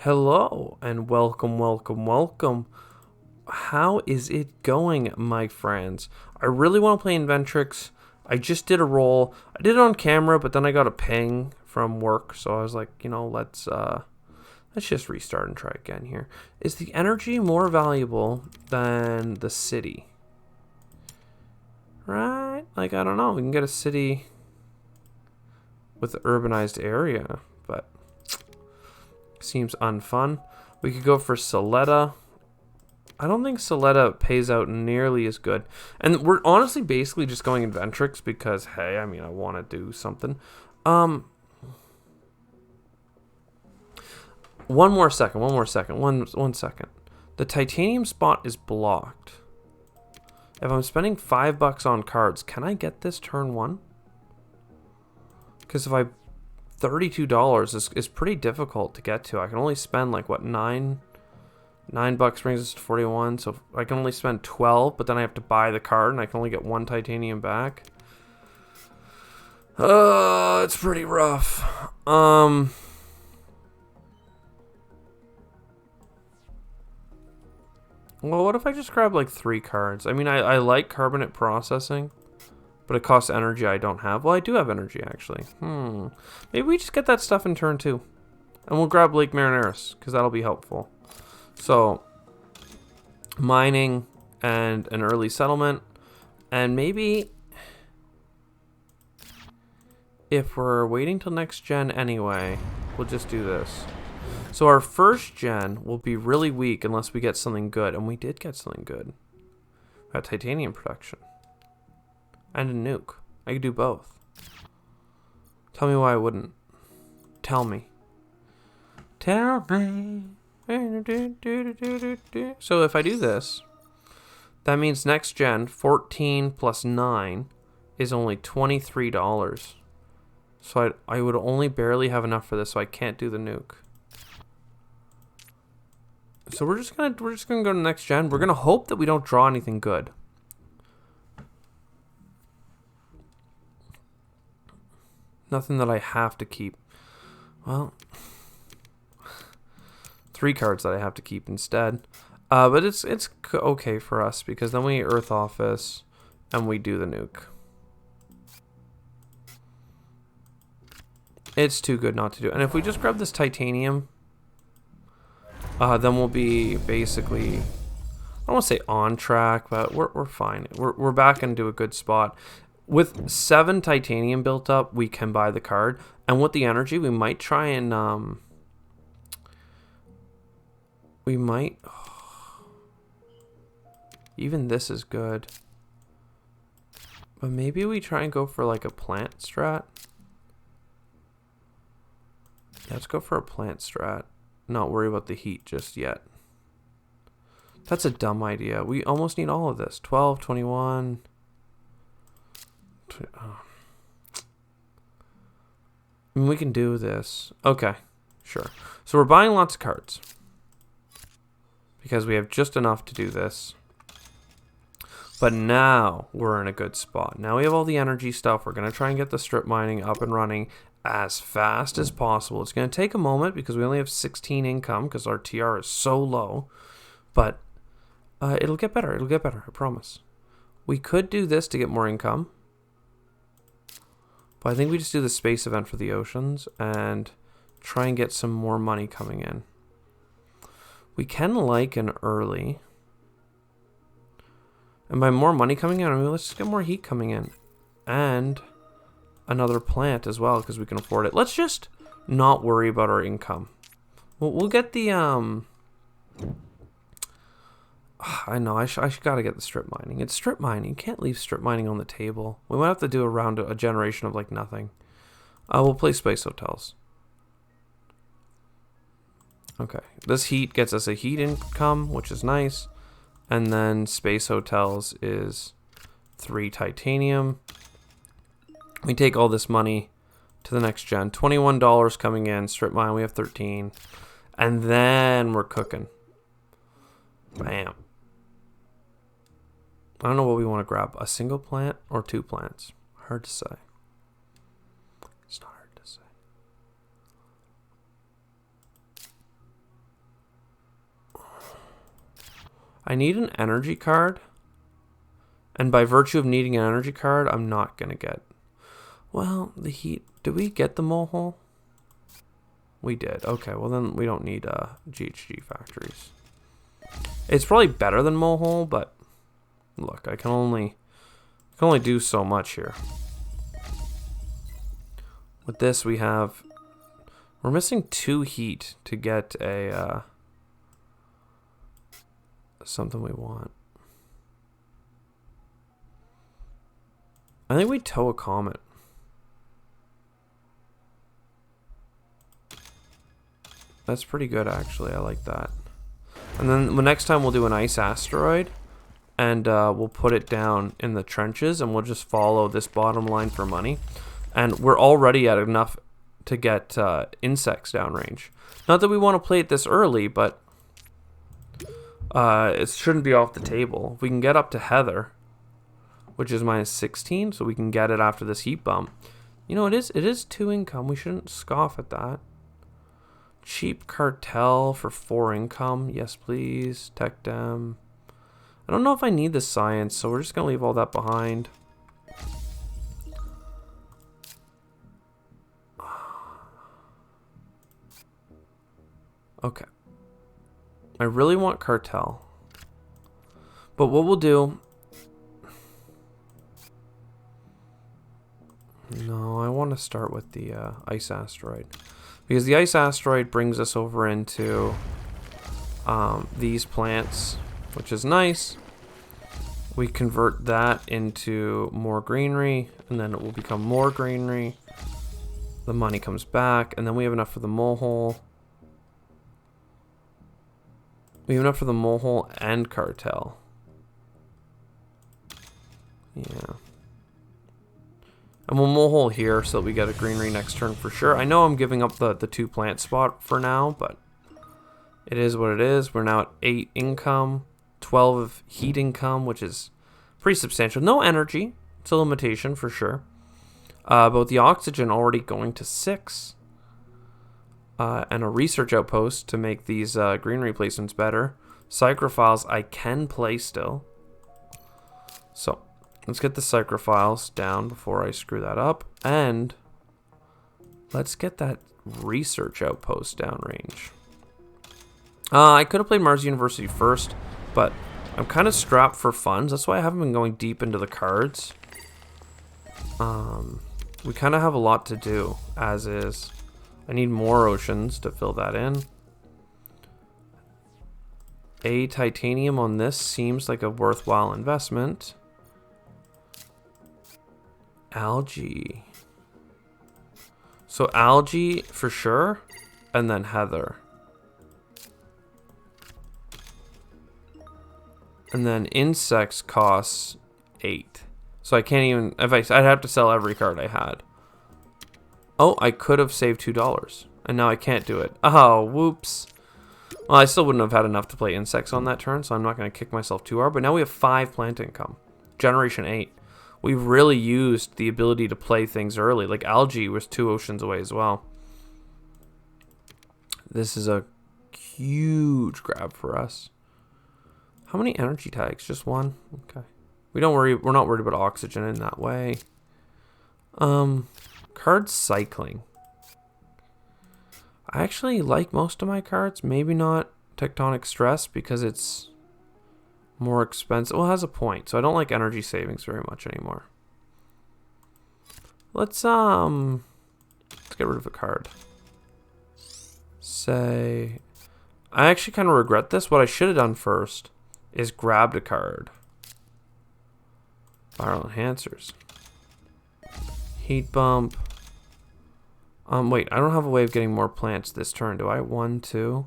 Hello and welcome. How is it going, my friends? I really want to play Inventrix. I just did a roll. I did it on camera, but then I got a ping from work, so I was like, let's just restart and try again here. Is the energy more valuable than the city? Right? Like, I don't know. We can get a city with the urbanized area, but seems unfun. We could go for Soletta. I don't think Soletta pays out nearly as good. And we're honestly basically just going Inventrix because, hey, I mean, I want to do something. One second. The titanium spot is blocked. If I'm spending $5 on cards, can I get this turn one? Because if I $32 is pretty difficult to get to. I can only spend like what $9 brings us to 41, so I can only spend 12, but then I have to buy the card and I can only get one titanium back. It's pretty rough. Well, what if I just grab like 3 cards? I mean, I like carbonate processing, but it costs energy I don't have. Well, I do have energy, actually. Maybe we just get that stuff in turn 2. And we'll grab Lake Marineris, because that'll be helpful. So, mining and an early settlement. And maybe, if we're waiting till next gen anyway, we'll just do this. So our first gen will be really weak unless we get something good. And we did get something good. We got titanium production. And a nuke. I could do both. Tell me why I wouldn't. Tell me. Tell me. So if I do this, that means next gen 14 plus 9 is only $23. So I would only barely have enough for this, so I can't do the nuke. So we're just gonna go to next gen. We're gonna hope that we don't draw anything good. Nothing that I have to keep. Well, 3 cards that I have to keep instead. But it's okay for us because then we Earth Office and we do the nuke. It's too good not to do. And if we just grab this titanium, then we'll be basically, I don't want to say on track, but we're fine. We're back into a good spot. With 7 titanium built up, we can buy the card. And with the energy, we might try and, even this is good. But maybe we try and go for like a plant strat. Yeah, let's go for a plant strat. Not worry about the heat just yet. That's a dumb idea. We almost need all of this. 12, 21... I mean, we can do this. Okay, sure. So we're buying lots of cards because we have just enough to do this. But now we're in a good spot. Now we have all the energy stuff. We're going to try and get the strip mining up and running as fast as possible. It's going to take a moment because we only have 16 income because our TR is so low. But it'll get better. It'll get better. I promise. We could do this to get more income. But I think we just do the space event for the oceans and try and get some more money coming in. We can like an early. And by more money coming in, I mean, let's just get more heat coming in. And another plant as well, because we can afford it. Let's just not worry about our income. We'll get the, I know, I gotta get the strip mining. It's strip mining. You can't leave strip mining on the table. We might have to do a generation of like nothing. We'll play space hotels. Okay. This heat gets us a heat income, which is nice. And then space hotels is 3 titanium. We take all this money to the next gen. $21 coming in. Strip mine, we have 13. And then we're cooking. Bam. I don't know what we want to grab. A single plant or 2 plants? Hard to say. It's not hard to say. I need an energy card. And by virtue of needing an energy card, I'm not going to get... Well, the heat... Did we get the mole hole? We did. Okay, well then we don't need GHG factories. It's probably better than mole hole, but... Look, I can only do so much here. With this, we have... We're missing 2 heat to get a... something we want. I think we tow a comet. That's pretty good, actually. I like that. And then the next time we'll do an ice asteroid, and we'll put it down in the trenches, and we'll just follow this bottom line for money. And we're already at enough to get insects downrange. Not that we want to play it this early, but it shouldn't be off the table. If we can get up to Heather, which is minus 16, so we can get it after this heat bump. You know, it is 2 income. We shouldn't scoff at that. Cheap cartel for 4 income. Yes, please. Tech dem. I don't know if I need the science, so we're just going to leave all that behind. Okay. I really want cartel. But what we'll do... No, I want to start with the ice asteroid. Because the ice asteroid brings us over into these plants, which is nice. We convert that into more greenery, and then it will become more greenery. The money comes back, and then we have enough for the mole hole. We have enough for the mole hole and cartel. Yeah. And we'll mole hole here so that we get a greenery next turn for sure. I know I'm giving up the 2 plant spot for now, but it is what it is. We're now at 8 income, 12 of heat income, which is pretty substantial. No energy. It's a limitation for sure. But with the oxygen already going to 6. And a research outpost to make these greenery placements better. Psychrophiles I can play still. So... let's get the psychrophiles down before I screw that up. And let's get that research outpost downrange. I could have played Mars University first, but I'm kind of strapped for funds. That's why I haven't been going deep into the cards. We kind of have a lot to do, as is. I need more oceans to fill that in. A titanium on this seems like a worthwhile investment. Algae. So algae for sure, and then Heather. And then insects costs 8. So I can't even, I'd have to sell every card I had. Oh, I could have saved $2, and now I can't do it. Oh, whoops. Well, I still wouldn't have had enough to play insects on that turn, so I'm not going to kick myself too hard. But now we have 5 plant income. Generation 8. We've really used the ability to play things early. Like algae was 2 oceans away as well. This is a huge grab for us. How many energy tags? Just 1? Okay. We're not worried about oxygen in that way. Card cycling. I actually like most of my cards. Maybe not Tectonic Stress because it's more expensive. Well, it has a point. So I don't like energy savings very much anymore. Let's get rid of a card. Say, I actually kind of regret this. What I should have done first is grabbed a card. Viral enhancers. Heat bump. Wait, I don't have a way of getting more plants this turn, do I? 1, 2.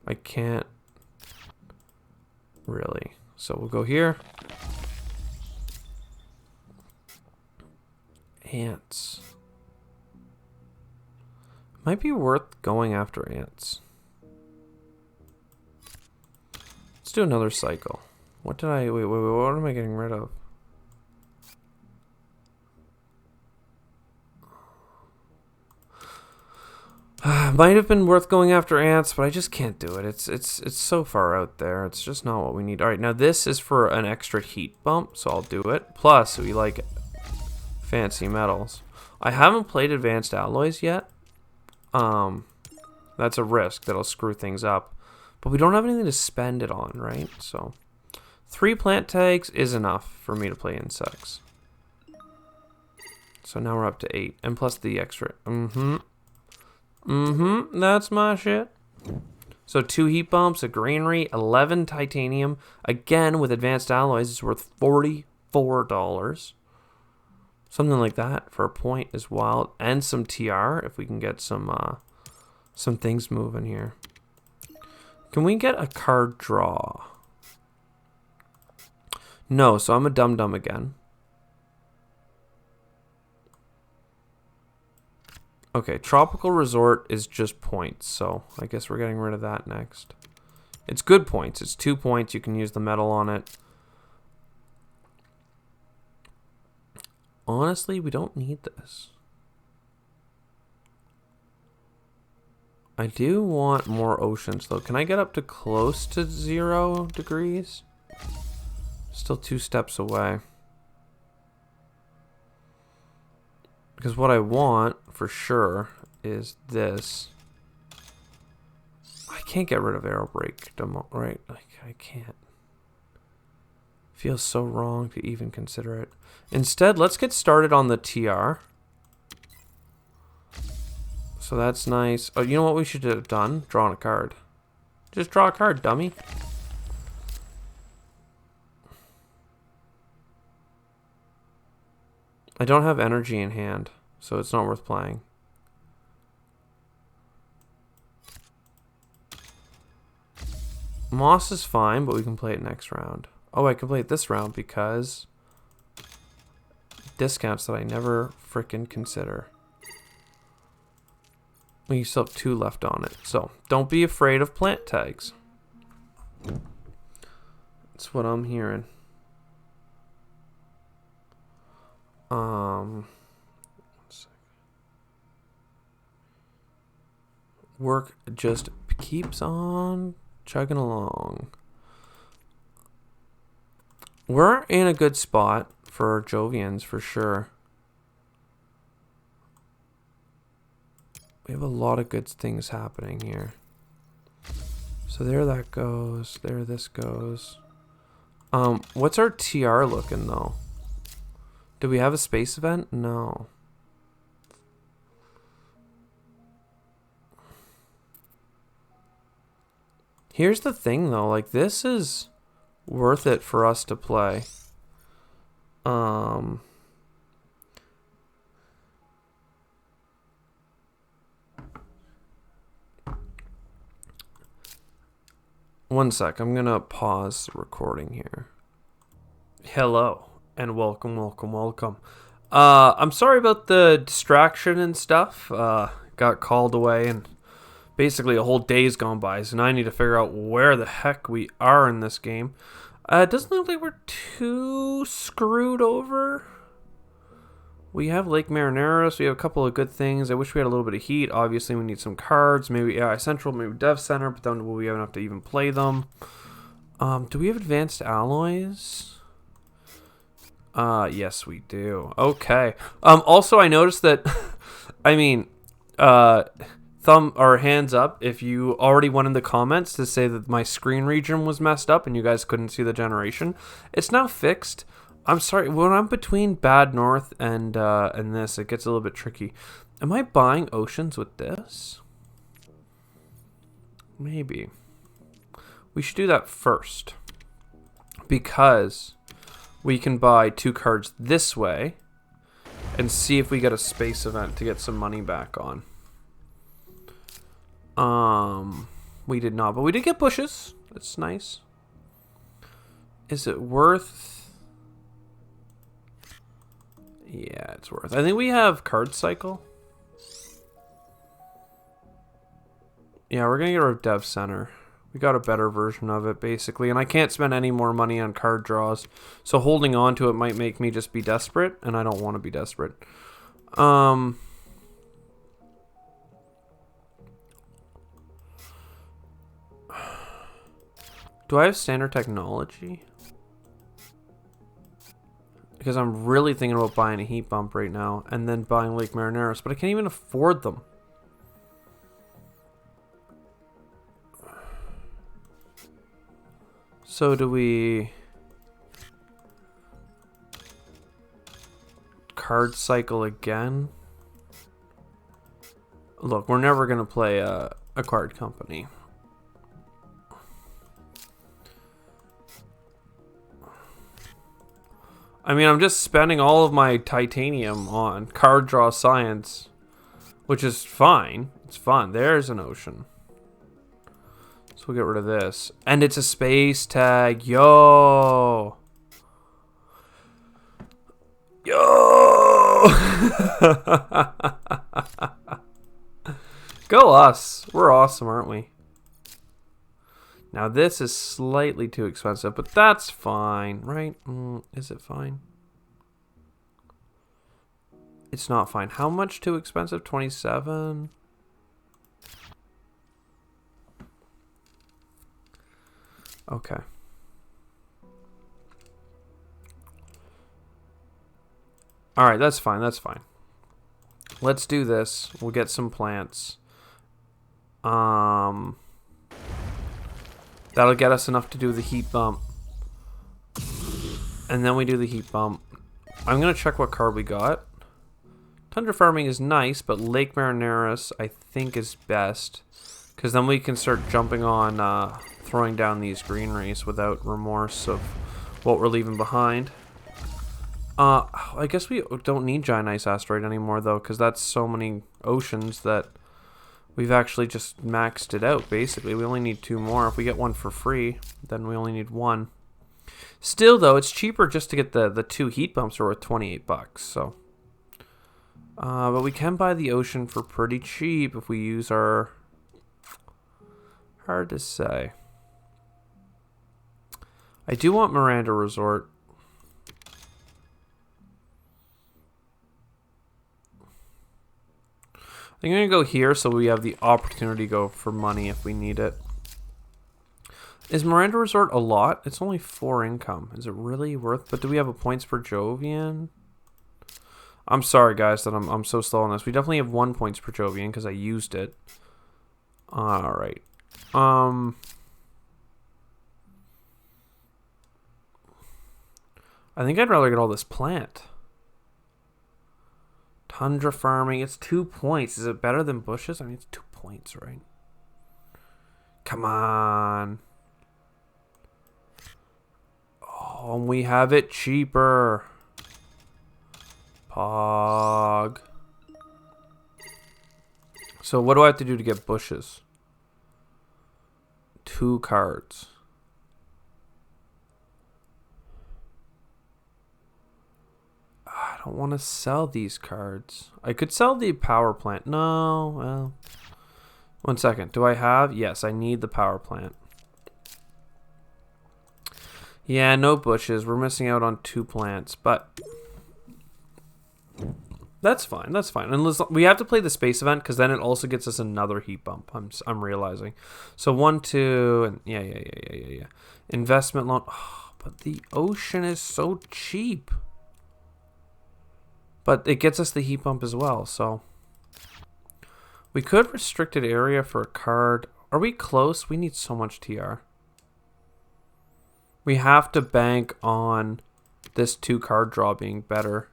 I can't really. So we'll go here. Ants. Might be worth going after ants. Let's do another cycle. What did I... Wait, what am I getting rid of? Might have been worth going after ants, but I just can't do it. It's so far out there. It's just not what we need. All right, now this is for an extra heat bump, so I'll do it. Plus, we like fancy metals. I haven't played advanced alloys yet. That's a risk that'll screw things up. But we don't have anything to spend it on, right? So 3 plant tags is enough for me to play insects. So now we're up to 8, and plus the extra. That's my shit. So 2 heat bumps, a granary, 11 titanium. Again, with advanced alloys, it's worth $44. Something like that for a point as well. And some TR if we can get some things moving here. Can we get a card draw? No, so I'm a dum-dum again. Okay, Tropical Resort is just points, so I guess we're getting rid of that next. It's good points. It's 2 points. You can use the metal on it. Honestly, we don't need this. I do want more oceans, though. Can I get up to close to 0 degrees? Still 2 steps away. Because what I want, for sure, is this. I can't get rid of arrow break, right? Like, I can't. Feels so wrong to even consider it. Instead, let's get started on the TR. So that's nice. Oh, you know what we should have done? Drawn a card. Just draw a card, dummy. I don't have energy in hand, so it's not worth playing. Moss is fine, but we can play it next round. Oh, I can play it this round because discounts that I never frickin' consider. We still have 2 left on it, so don't be afraid of plant tags. That's what I'm hearing. Work just keeps on chugging along. We're in a good spot for Jovians for sure. We have a lot of good things happening here. So there that goes. There this goes. What's our TR looking though? Do we have a space event? No. Here's the thing though, like this is worth it for us to play. One sec, I'm gonna pause the recording here. Hello and welcome. I'm sorry about the distraction and stuff. Got called away and basically a whole day's gone by, so now I need to figure out where the heck we are in this game. It doesn't look like we're too screwed over. We have Lake Marineris. We have a couple of good things. I wish we had a little bit of heat. Obviously, we need some cards. Maybe AI Central, maybe Dev Center, but then will we have enough to even play them? Do we have advanced alloys? Yes, we do. Okay. Also, I noticed that, I mean, thumb or hands up if you already went in the comments to say that my screen region was messed up and you guys couldn't see the generation. It's now fixed. I'm sorry, when I'm between Bad North and this, it gets a little bit tricky. Am I buying oceans with this? Maybe. We should do that first. Because we can buy 2 cards this way and see if we get a space event to get some money back on. We did not, but we did get bushes. That's nice. Is it worth... Yeah, it's worth. I think we have card cycle. Yeah, we're gonna get rid of Dev Center. We got a better version of it, basically, and I can't spend any more money on card draws. So holding on to it might make me just be desperate, and I don't want to be desperate. Do I have standard technology? Because I'm really thinking about buying a heat bump right now and then buying Lake Marineris, but I can't even afford them. So do we card cycle again? Look, we're never going to play a card company. I mean, I'm just spending all of my titanium on card draw science, which is fine. It's fun. There's an ocean. So we'll get rid of this. And it's a space tag. Yo! Yo! Go us. We're awesome, aren't we? Now this is slightly too expensive, but that's fine, right? Is it fine? It's not fine. How much too expensive? 27? Okay. Alright, that's fine, that's fine. Let's do this. We'll get some plants. That'll get us enough to do the heat bump. And then we do the heat bump. I'm going to check what card we got. Tundra Farming is nice, but Lake Marineris I think is best. Because then we can start jumping on throwing down these greeneries without remorse of what we're leaving behind. I guess we don't need Giant Ice Asteroid anymore, though, because that's so many oceans that we've actually just maxed it out, basically. We only need 2 more. If we get one for free, then we only need 1. Still, though, it's cheaper just to get the 2 heat bumps are worth 28 bucks, so. But we can buy the ocean for pretty cheap if we use our... Hard to say. I do want Miranda Resort. I'm going to go here so we have the opportunity to go for money if we need it. Is Miranda Resort a lot? It's only 4 income. Is it really worth? But do we have a points per Jovian? I'm sorry, guys, that I'm so slow on this. We definitely have 1 points per Jovian because I used it. All right. I think I'd rather get all this plant. Tundra Farming, it's 2 points. Is it better than bushes? I mean, it's 2 points, right? Come on. Oh, and we have it cheaper. Pog. So what do I have to do to get bushes? 2 cards. I don't want to sell these cards. I could sell the power plant. No, well. 1 second. Do I have? Yes, I need the power plant. Yeah, no bushes. We're missing out on 2 plants, but that's fine. That's fine. And we have to play the space event because then it also gets us another heat bump. I'm realizing. So 1, 2, and yeah. Investment loan. Oh, but the ocean is so cheap. But it gets us the heat bump as well, so. We could restricted area for a card. Are we close? We need so much TR. We have to bank on this 2 card draw being better.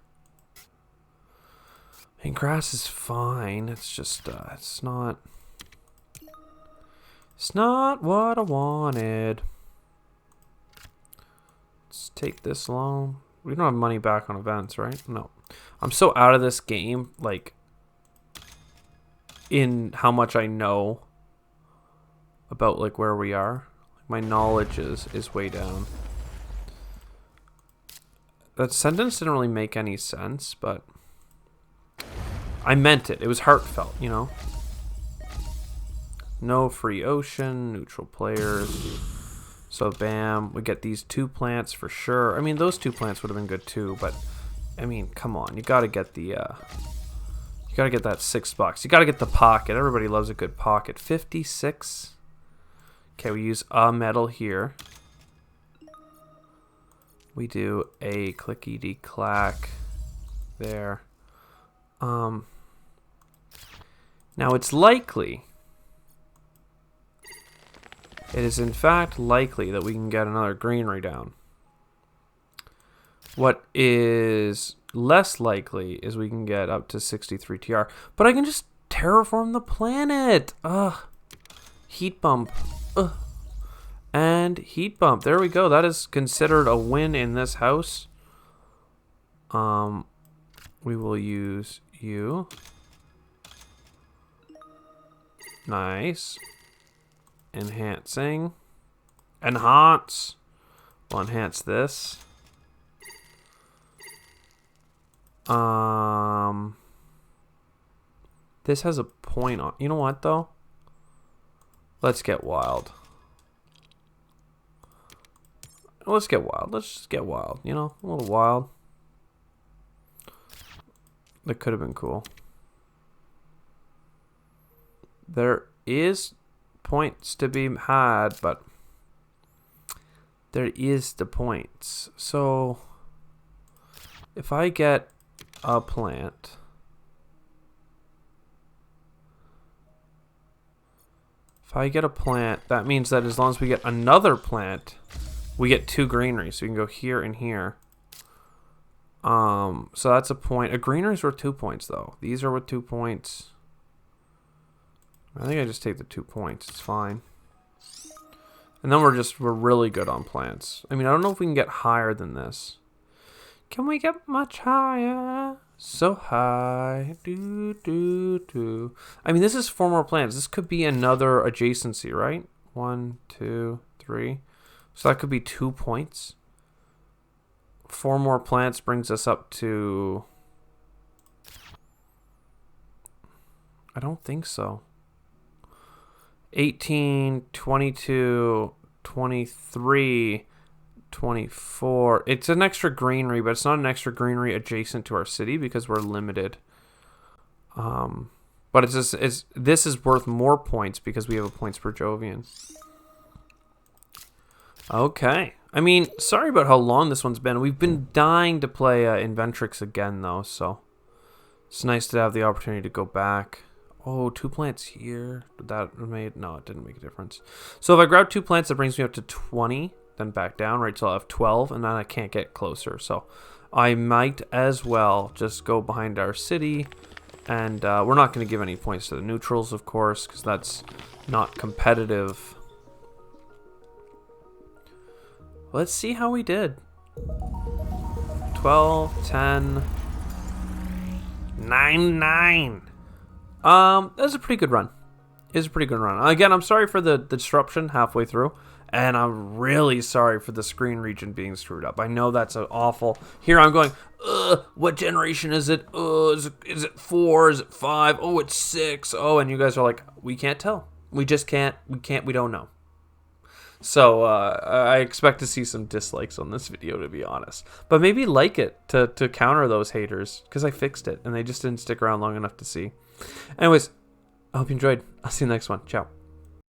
I mean, grass is fine. It's just, it's not what I wanted. Let's take this loan. We don't have money back on events, right? No. I'm so out of this game, like, in how much I know about, like, where we are. My knowledge is way down. That sentence didn't really make any sense, but I meant it. It was heartfelt, you know? No free ocean, neutral players. So, bam, we get these 2 plants for sure. I mean, those 2 plants would have been good too, but I mean, come on. You gotta get the, you gotta get that $6. You gotta get the pocket. Everybody loves a good pocket. 56? Okay, we use a metal here. We do a clickety-clack there. Now it's likely, it is in fact likely that we can get another greenery down. What is less likely is we can get up to 63 TR. But I can just terraform the planet. Ugh. Heat bump. Ugh. And heat bump. There we go. That is considered a win in this house. We will use you. Nice. Enhancing. Enhance. We'll enhance this. This has a point on. You know what though? Let's get wild. Let's get wild. Let's just get wild. You know, a little wild. That could have been cool. There is points to be had, but there is the points. So if I get a plant, that means that as long as we get another plant, we get 2 greeneries. So we can go here and here. So that's a point. A greenery is worth 2 points though. These are worth 2 points. I think I just take the 2 points. It's fine. And then we're really good on plants. I mean, I don't know if we can get higher than this. Can we get much higher? So high. Do, do, do. I mean, this is 4 more plants. This could be another adjacency, right? 1, 2, 3. So that could be 2 points. 4 more plants brings us up to... I don't think so. 18, 22, 23... 24. It's an extra greenery, but it's not an extra greenery adjacent to our city because we're limited. But this is worth more points because we have a points per Jovian. Okay. I mean, sorry about how long this one's been. We've been dying to play Inventrix again, though, so it's nice to have the opportunity to go back. Oh, 2 plants here. No, it didn't make a difference. So if I grab 2 plants, that brings me up to 20. Then back down, right, till I have 12, and then I can't get closer. So I might as well just go behind our city, and we're not going to give any points to the neutrals, of course, because that's not competitive. Let's see how we did. 12, 10, 9, 9. That was a pretty good run. It was a pretty good run. Again, I'm sorry for the disruption halfway through. And I'm really sorry for the screen region being screwed up. I know that's awful. Here I'm going, what generation is it? Is it 4? Is it 5? Oh, it's 6. Oh, and you guys are like, we can't tell. We just can't. We don't know. So I expect to see some dislikes on this video, to be honest. But maybe like it to counter those haters, because I fixed it and they just didn't stick around long enough to see. Anyways, I hope you enjoyed. I'll see you next one. Ciao.